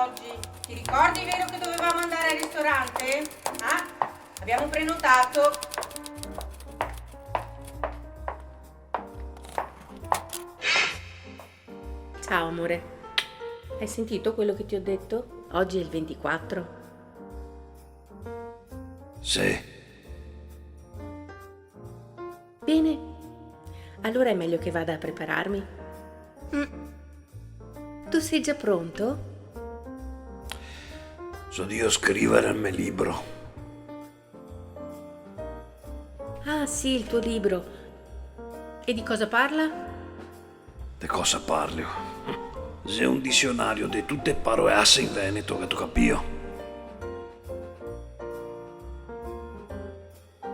oggi. Ti ricordi, vero, che dovevamo andare al ristorante? Ah, abbiamo prenotato. Ciao amore, hai sentito quello che ti ho detto? Oggi è il 24. Sì, Bene, allora è meglio che vada a prepararmi. Tu sei già pronto? so io scrivere il mio libro. Ah sì, il tuo libro. E di cosa parla? Di cosa parli? C'è un dizionario di tutte parole in veneto che tu capio.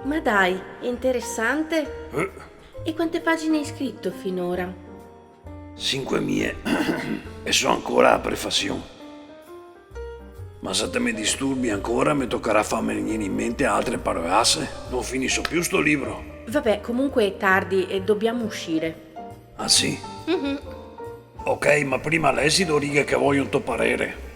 Ma dai, è interessante. E quante pagine hai scritto finora? 5.000 e so ancora a prefazione. Ma se te mi disturbi ancora mi toccherà farmi venire in mente altre parole. Non finisco più sto libro. Vabbè, comunque è tardi e dobbiamo uscire. Ah sì? Ok, ma prima leggi le righe che voglio il tuo parere.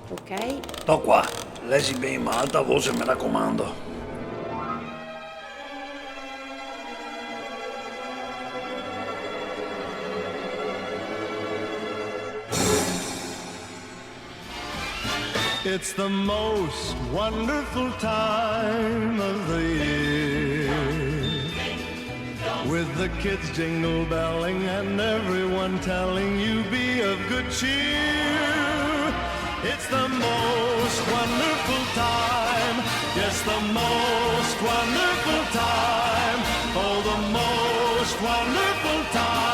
Ok? Sto qua, leggi bene ma a alta voce mi raccomando. It's the most wonderful time of the year, with the kids jingle belling and everyone telling you be of good cheer. It's the most wonderful time, yes, the most wonderful time, oh, the most wonderful time